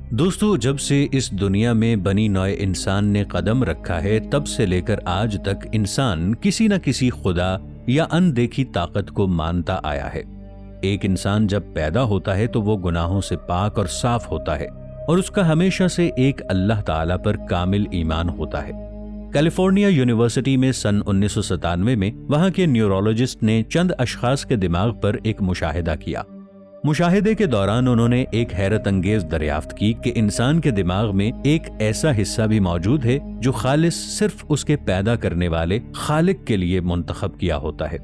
دوستو، جب سے اس دنیا میں بنی نوع انسان نے قدم رکھا ہے تب سے لے کر آج تک انسان کسی نہ کسی خدا یا اندیکھی طاقت کو مانتا آیا ہے۔ ایک انسان جب پیدا ہوتا ہے تو وہ گناہوں سے پاک اور صاف ہوتا ہے اور اس کا ہمیشہ سے ایک اللہ تعالیٰ پر کامل ایمان ہوتا ہے۔ کیلیفورنیا یونیورسٹی میں سن 1997 میں وہاں کے نیورولوجسٹ نے چند اشخاص کے دماغ پر ایک مشاہدہ کیا۔ مشاہدے کے دوران انہوں نے ایک حیرت انگیز دریافت کی کہ انسان کے دماغ میں ایک ایسا حصہ بھی موجود ہے جو خالص صرف اس کے پیدا کرنے والے خالق کے لیے منتخب کیا ہوتا ہے،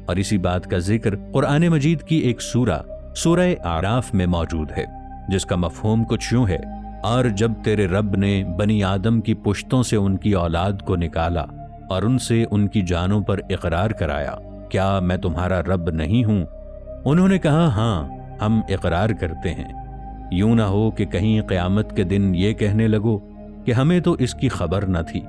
اور اسی بات کا ذکر قرآن مجید کی ایک سورہ اعراف میں موجود ہے، جس کا مفہوم کچھ یوں ہے: اور جب تیرے رب نے بنی آدم کی پشتوں سے ان کی اولاد کو نکالا اور ان سے ان کی جانوں پر اقرار کرایا، کیا میں تمہارا رب نہیں ہوں؟ انہوں نے کہا، ہاں ہم اقرار کرتے ہیں۔ یوں نہ ہو کہ کہیں قیامت کے دن یہ کہنے لگو کہ ہمیں تو اس کی خبر نہ تھی۔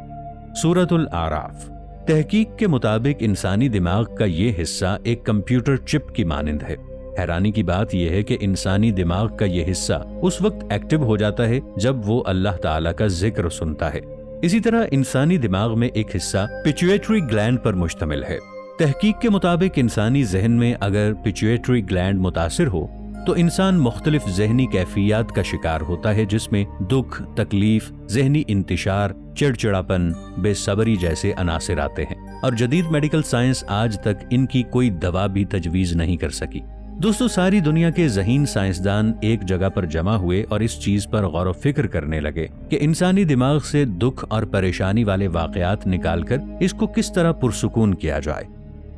سورۃ الاعراف۔ تحقیق کے مطابق انسانی دماغ کا یہ حصہ ایک کمپیوٹر چپ کی مانند ہے۔ حیرانی کی بات یہ ہے کہ انسانی دماغ کا یہ حصہ اس وقت ایکٹیو ہو جاتا ہے جب وہ اللہ تعالیٰ کا ذکر سنتا ہے۔ اسی طرح انسانی دماغ میں ایک حصہ پیچویٹری گلینڈ پر مشتمل ہے۔ تحقیق کے مطابق انسانی ذہن میں اگر پیچویٹری گلینڈ متاثر ہو تو انسان مختلف ذہنی کیفیات کا شکار ہوتا ہے، جس میں دکھ، تکلیف، ذہنی انتشار، چڑچڑاپن، بے صبری جیسے عناصر آتے ہیں، اور جدید میڈیکل سائنس آج تک ان کی کوئی دوا بھی تجویز نہیں کر سکی۔ دوستو، ساری دنیا کے ذہین سائنسدان ایک جگہ پر جمع ہوئے اور اس چیز پر غور و فکر کرنے لگے کہ انسانی دماغ سے دکھ اور پریشانی والے واقعات نکال کر اس کو کس طرح پرسکون کیا جائے۔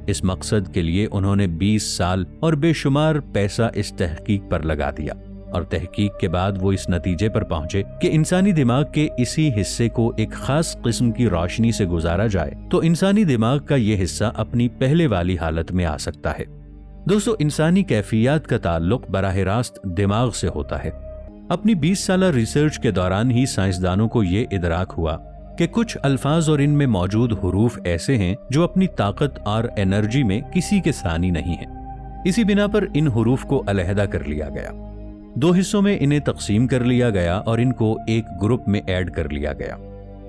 اس مقصد کے لیے انہوں نے 20 سال اور بے شمار پیسہ اس تحقیق پر لگا دیا، اور تحقیق کے بعد وہ اس نتیجے پر پہنچے کہ انسانی دماغ کے اسی حصے کو ایک خاص قسم کی روشنی سے گزارا جائے تو انسانی دماغ کا یہ حصہ اپنی پہلے والی حالت میں آ سکتا ہے۔ دوستو، انسانی کیفیات کا تعلق براہ راست دماغ سے ہوتا ہے۔ اپنی 20 سالہ ریسرچ کے دوران ہی سائنسدانوں کو یہ ادراک ہوا کہ کچھ الفاظ اور ان میں موجود حروف ایسے ہیں جو اپنی طاقت اور انرجی میں کسی کے ثانی نہیں ہیں۔ اسی بنا پر ان حروف کو علیحدہ کر لیا گیا، 2 حصوں میں انہیں تقسیم کر لیا گیا اور ان کو ایک گروپ میں ایڈ کر لیا گیا۔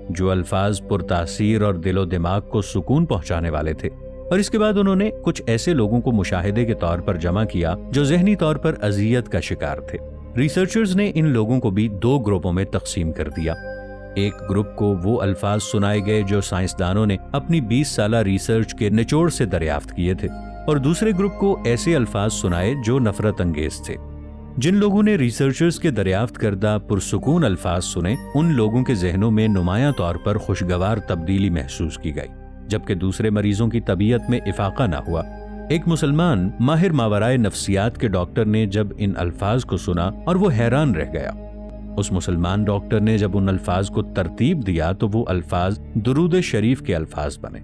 جو الفاظ پرتاثیر اور دل و دماغ کو سکون پہنچانے والے تھے، اور اس کے بعد انہوں نے کچھ ایسے لوگوں کو مشاہدے کے طور پر جمع کیا جو ذہنی طور پر اذیت کا شکار تھے۔ ریسرچرز نے ان لوگوں کو بھی 2 گروپوں میں تقسیم کر دیا۔ ایک گروپ کو وہ الفاظ سنائے گئے جو سائنسدانوں نے اپنی 20 سالہ ریسرچ کے نچوڑ سے دریافت کیے تھے، اور دوسرے گروپ کو ایسے الفاظ سنائے جو نفرت انگیز تھے۔ جن لوگوں نے ریسرچرز کے دریافت کردہ پرسکون الفاظ سنے، ان لوگوں کے ذہنوں میں نمایاں طور پر خوشگوار تبدیلی محسوس کی گئی، جبکہ دوسرے مریضوں کی طبیعت میں افاقہ نہ ہوا۔ ایک مسلمان ماہر ماورائے نفسیات کے ڈاکٹر نے جب ان الفاظ کو سنا اور وہ حیران رہ گیا۔ اس مسلمان ڈاکٹر نے جب ان الفاظ کو ترتیب دیا تو وہ الفاظ درود شریف کے الفاظ بنے۔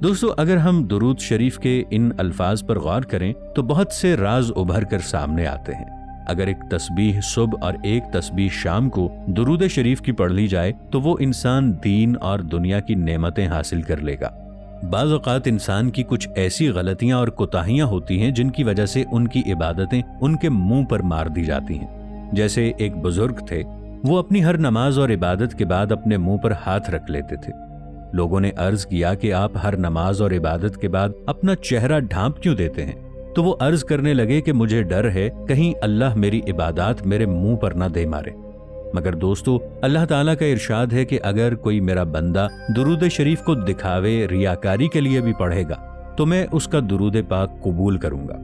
دوستو، اگر ہم درود شریف کے ان الفاظ پر غور کریں تو بہت سے راز ابھر کر سامنے آتے ہیں۔ اگر ایک تسبیح صبح اور ایک تسبیح شام کو درود شریف کی پڑھ لی جائے تو وہ انسان دین اور دنیا کی نعمتیں حاصل کر لے گا۔ بعض اوقات انسان کی کچھ ایسی غلطیاں اور کوتاہیاں ہوتی ہیں جن کی وجہ سے ان کی عبادتیں ان کے منہ پر مار دی جاتی ہیں۔ جیسے ایک بزرگ تھے، وہ اپنی ہر نماز اور عبادت کے بعد اپنے منہ پر ہاتھ رکھ لیتے تھے۔ لوگوں نے عرض کیا کہ آپ ہر نماز اور عبادت کے بعد اپنا چہرہ ڈھانپ کیوں دیتے ہیں؟ تو وہ عرض کرنے لگے کہ مجھے ڈر ہے کہیں اللہ میری عبادات میرے منہ پر نہ دے مارے۔ مگر دوستو، اللہ تعالیٰ کا ارشاد ہے کہ اگر کوئی میرا بندہ درود شریف کو دکھاوے ریاکاری کے لیے بھی پڑھے گا تو میں اس کا درود پاک قبول کروں گا۔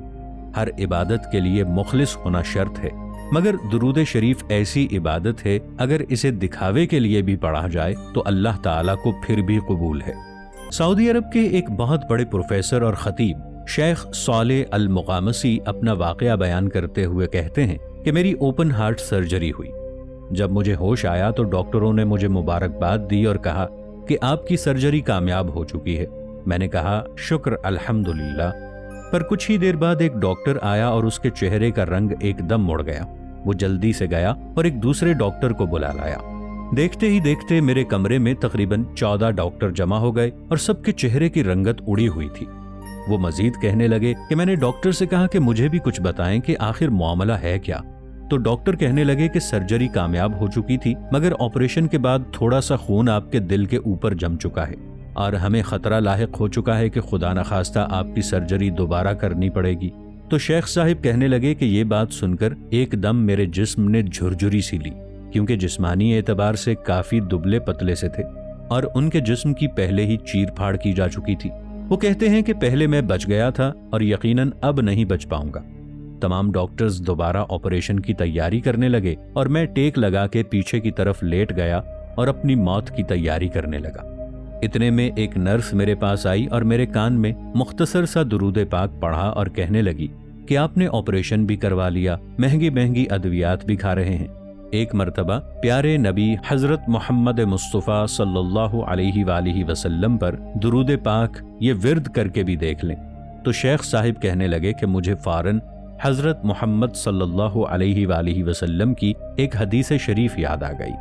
ہر عبادت کے لیے مخلص ہونا شرط ہے، مگر درود شریف ایسی عبادت ہے اگر اسے دکھاوے کے لیے بھی پڑھا جائے تو اللہ تعالیٰ کو پھر بھی قبول ہے۔ سعودی عرب کے ایک بہت بڑے پروفیسر اور خطیب شیخ صالح المقامسی اپنا واقعہ بیان کرتے ہوئے کہتے ہیں کہ میری اوپن ہارٹ سرجری ہوئی۔ جب مجھے ہوش آیا تو ڈاکٹروں نے مجھے مبارکباد دی اور کہا کہ آپ کی سرجری کامیاب ہو چکی ہے۔ میں نے کہا شکر الحمدللہ۔ پر کچھ ہی دیر بعد ایک ڈاکٹر آیا اور اس کے چہرے کا رنگ ایک دم مڑ گیا۔ وہ جلدی سے گیا اور ایک دوسرے ڈاکٹر کو بلا لایا۔ دیکھتے ہی دیکھتے میرے کمرے میں تقریباً 14 ڈاکٹر جمع ہو گئے اور سب کے چہرے کی رنگت اڑی ہوئی تھی۔ وہ مزید کہنے لگے کہ میں نے ڈاکٹر سے کہا کہ مجھے بھی کچھ بتائیں کہ آخر معاملہ ہے کیا۔ تو ڈاکٹر کہنے لگے کہ سرجری کامیاب ہو چکی تھی، مگر آپریشن کے بعد تھوڑا سا خون آپ کے دل کے اوپر جم چکا ہے اور ہمیں خطرہ لاحق ہو چکا ہے کہ خدا نخواستہ آپ کی سرجری دوبارہ کرنی پڑے گی۔ تو شیخ صاحب کہنے لگے کہ یہ بات سن کر ایک دم میرے جسم نے جھرجھری سی لی، کیونکہ جسمانی اعتبار سے کافی دبلے پتلے سے تھے اور ان کے جسم کی پہلے ہی چیر پھاڑ کی جا چکی تھی۔ وہ کہتے ہیں کہ پہلے میں بچ گیا تھا اور یقیناً اب نہیں بچ پاؤں گا۔ تمام ڈاکٹرز دوبارہ آپریشن کی تیاری کرنے لگے اور میں ٹیک لگا کے پیچھے کی طرف لیٹ گیا اور اپنی موت کی تیاری کرنے لگا۔ اتنے میں ایک نرس میرے پاس آئی اور میرے کان میں مختصر سا درود پاک پڑھا اور کہنے لگی کہ آپ نے آپریشن بھی کروا لیا، مہنگی مہنگی ادویات بھی کھا رہے ہیں۔ ایک مرتبہ پیارے نبی حضرت محمد مصطفیٰ صلی اللہ علیہ وآلہ وسلم پر درود پاک یہ ورد کر کے بھی دیکھ لیں۔ تو شیخ صاحب کہنے لگے کہ مجھے فوراً حضرت محمد صلی اللہ علیہ وآلہ وسلم کی ایک حدیث شریف یاد آ گئی۔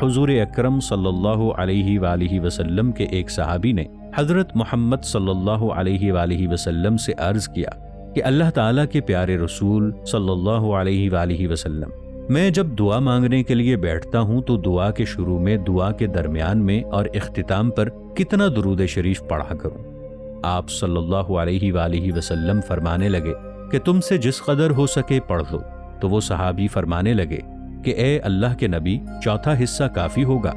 حضور اکرم صلی اللہ علیہ وآلہ وسلم کے ایک صحابی نے حضرت محمد صلی اللہ علیہ وآلہ وسلم سے عرض کیا کہ اللہ تعالیٰ کے پیارے رسول صلی اللہ علیہ وآلہ وسلم، میں جب دعا مانگنے کے لیے بیٹھتا ہوں تو دعا کے شروع میں، دعا کے درمیان میں اور اختتام پر کتنا درود شریف پڑھا کروں؟ آپ صلی اللہ علیہ وآلہ وسلم فرمانے لگے کہ تم سے جس قدر ہو سکے پڑھ لو۔ تو وہ صحابی فرمانے لگے کہ اے اللہ کے نبی، چوتھا حصہ کافی ہوگا؟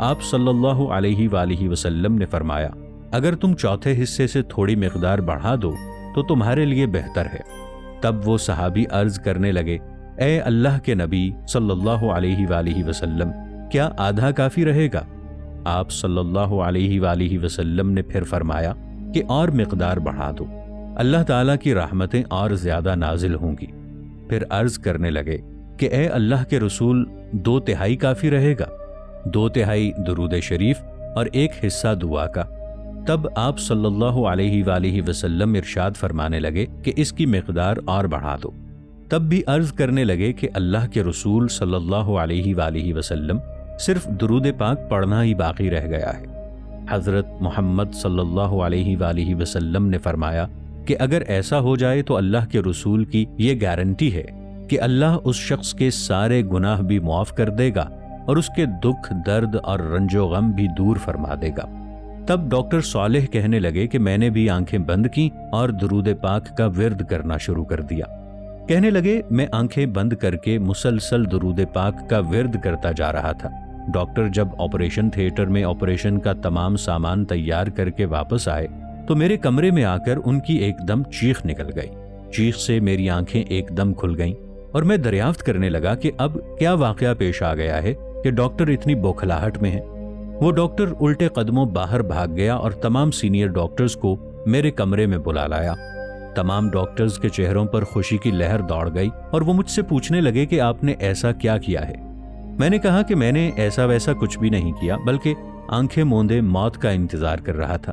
آپ صلی اللہ علیہ وآلہ وسلم نے فرمایا، اگر تم چوتھے حصے سے تھوڑی مقدار بڑھا دو تو تمہارے لیے بہتر ہے۔ تب وہ صحابی عرض کرنے لگے، اے اللہ کے نبی صلی اللہ علیہ وآلہ وسلم، کیا آدھا کافی رہے گا؟ آپ صلی اللہ علیہ وآلہ وسلم نے پھر فرمایا کہ اور مقدار بڑھا دو، اللہ تعالیٰ کی رحمتیں اور زیادہ نازل ہوں گی۔ پھر عرض کرنے لگے کہ اے اللہ کے رسول، 2/3 کافی رہے گا؟ 2/3 درود شریف اور 1 حصہ دعا کا۔ تب آپ صلی اللہ علیہ وآلہ وسلم ارشاد فرمانے لگے کہ اس کی مقدار اور بڑھا دو۔ تب بھی عرض کرنے لگے کہ اللہ کے رسول صلی اللہ علیہ وآلہ وسلم، صرف درود پاک پڑھنا ہی باقی رہ گیا ہے۔ حضرت محمد صلی اللہ علیہ وآلہ وسلم نے فرمایا کہ اگر ایسا ہو جائے تو اللہ کے رسول کی یہ گارنٹی ہے کہ اللہ اس شخص کے سارے گناہ بھی معاف کر دے گا اور اس کے دکھ، درد اور رنج و غم بھی دور فرما دے گا۔ تب ڈاکٹر صالح کہنے لگے کہ میں نے بھی آنکھیں بند کی اور درود پاک کا ورد کرنا شروع کر دیا۔ کہنے لگے میں آنکھیں بند کر کے مسلسل درود پاک کا ورد کرتا جا رہا تھا۔ ڈاکٹر جب آپریشن تھیٹر میں آپریشن کا تمام سامان تیار کر کے واپس آئے تو میرے کمرے میں آ کر ان کی ایک دم چیخ نکل گئی۔ چیخ سے میری آنکھیں ایک دم کھل گئیں اور میں دریافت کرنے لگا کہ اب کیا واقعہ پیش آ گیا ہے کہ ڈاکٹر اتنی بوکھلاہٹ میں ہے۔ وہ ڈاکٹر الٹے قدموں باہر بھاگ گیا اور تمام سینئر ڈاکٹرز کو میرے کمرے میں بلا لایا۔ تمام ڈاکٹرز کے چہروں پر خوشی کی لہر دوڑ گئی اور وہ مجھ سے پوچھنے لگے کہ آپ نے ایسا کیا کیا ہے؟ میں نے کہا کہ میں نے ایسا ویسا کچھ بھی نہیں کیا، بلکہ آنکھیں موندے موت کا انتظار کر رہا تھا۔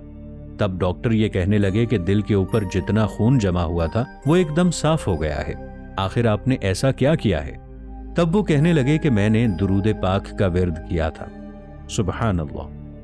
تب ڈاکٹر یہ کہنے لگے کہ دل کے اوپر جتنا خون جمع ہوا تھا وہ ایک دم صاف ہو گیا ہے، آخر آپ نے ایسا کیا کیا ہے؟ تب وہ کہنے لگے کہ میں نے درود پاک کا ورد کیا تھا۔ سبحان اللہ۔